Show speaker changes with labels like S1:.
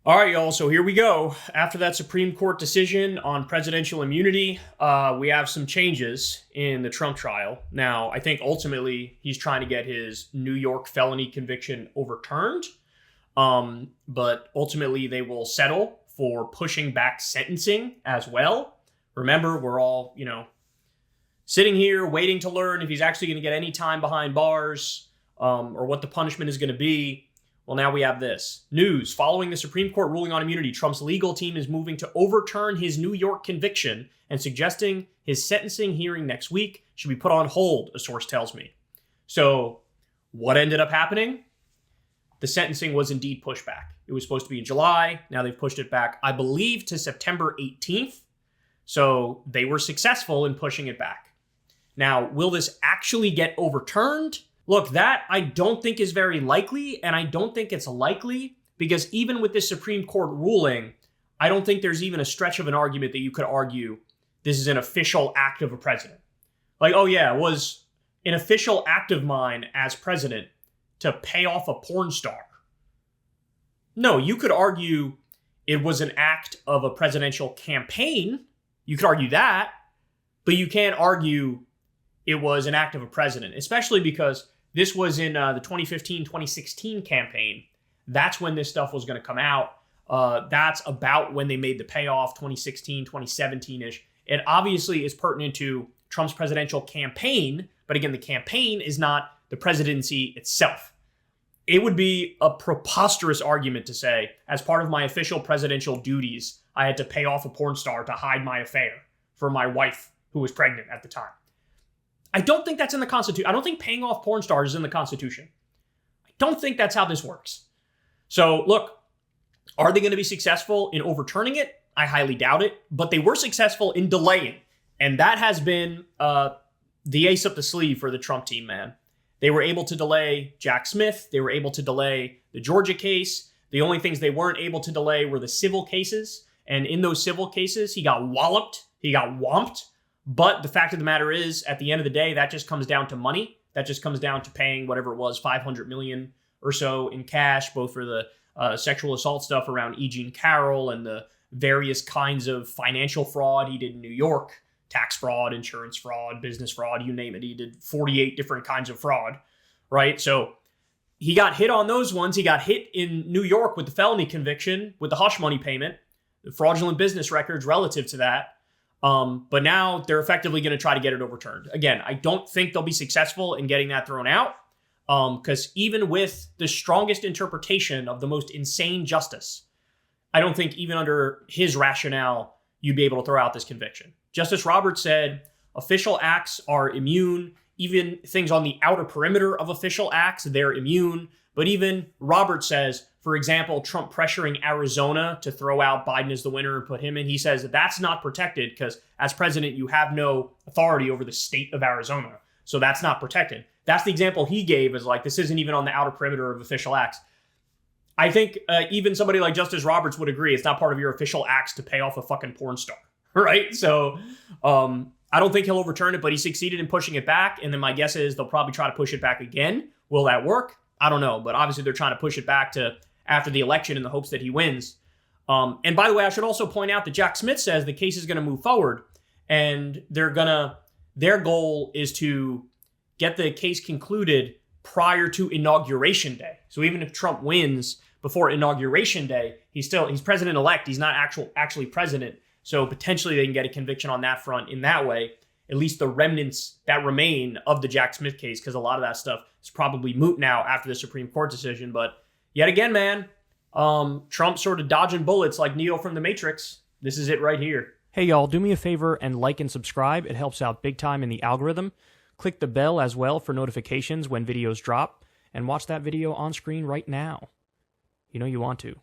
S1: All right, y'all, so here we go. After that Supreme Court decision on presidential immunity, we have some changes in the Trump trial. Now, I think ultimately he's trying to get his New York felony conviction overturned, but ultimately they will settle for pushing back sentencing as well. Remember, we're all, sitting here waiting to learn if he's actually going to get any time behind bars or what the punishment is going to be. Well, now we have this. News. Following the Supreme Court ruling on immunity, Trump's legal team is moving to overturn his New York conviction and suggesting his sentencing hearing next week should be put on hold, a source tells me. So what ended up happening? The sentencing was indeed pushed back. It was supposed to be in July. Now they've pushed it back, I believe, to September 18th. So they were successful in pushing it back. Now, will this actually get overturned? Look, that I don't think is very likely, and I don't think it's likely because even with this Supreme Court ruling, I don't think there's even a stretch of an argument that you could argue this is an official act of a president. Like, oh yeah, it was an official act of mine as president to pay off a porn star. No, you could argue it was an act of a presidential campaign. You could argue that, but you can't argue it was an act of a president, especially because this was in the 2015-2016 campaign. That's when this stuff was going to come out. That's about when they made the payoff, 2016, 2017-ish. It obviously is pertinent to Trump's presidential campaign, but again, the campaign is not the presidency itself. It would be a preposterous argument to say, as part of my official presidential duties, I had to pay off a porn star to hide my affair for my wife, who was pregnant at the time. I don't think that's in the Constitution. I don't think paying off porn stars is in the Constitution. I don't think that's how this works. So look, are they going to be successful in overturning it? I highly doubt it, but they were successful in delaying. And that has been the ace up the sleeve for the Trump team, man. They were able to delay Jack Smith. They were able to delay the Georgia case. The only things they weren't able to delay were the civil cases. And in those civil cases, he got walloped. He got whomped. But the fact of the matter is, at the end of the day, that just comes down to money. That just comes down to paying whatever it was, $500 million or so in cash, both for the sexual assault stuff around E. Jean Carroll and the various kinds of financial fraud he did in New York, tax fraud, insurance fraud, business fraud, you name it. He did 48 different kinds of fraud, right? So he got hit on those ones. He got hit in New York with the felony conviction, with the hush money payment, the fraudulent business records relative to that. But now they're effectively going to try to get it overturned. Again, I don't think they'll be successful in getting that thrown out. Because even with the strongest interpretation of the most insane justice, I don't think even under his rationale, you'd be able to throw out this conviction. Justice Roberts said official acts are immune. Even things on the outer perimeter of official acts, they're immune. But even Roberts says, for example, Trump pressuring Arizona to throw out Biden as the winner and put him in. He says that that's not protected because as president, you have no authority over the state of Arizona. So that's not protected. That's the example he gave as like, this isn't even on the outer perimeter of official acts. I think even somebody like Justice Roberts would agree it's not part of your official acts to pay off a fucking porn star, right? So I don't think he'll overturn it, but he succeeded in pushing it back. And then my guess is they'll probably try to push it back again. Will that work? I don't know. But obviously they're trying to push it back to after the election in the hopes that he wins. And by the way, I should also point out that Jack Smith says the case is going to move forward and their goal is to get the case concluded prior to Inauguration Day. So even if Trump wins before Inauguration Day, he's president-elect. He's not actually president. So potentially they can get a conviction on that front in that way, at least the remnants that remain of the Jack Smith case, because a lot of that stuff is probably moot now after the Supreme Court decision. But yet again, man, Trump sort of dodging bullets like Neo from the Matrix. This is it right here.
S2: Hey, y'all, do me a favor and like and subscribe. It helps out big time in the algorithm. Click the bell as well for notifications when videos drop, and watch that video on screen right now. You know you want to.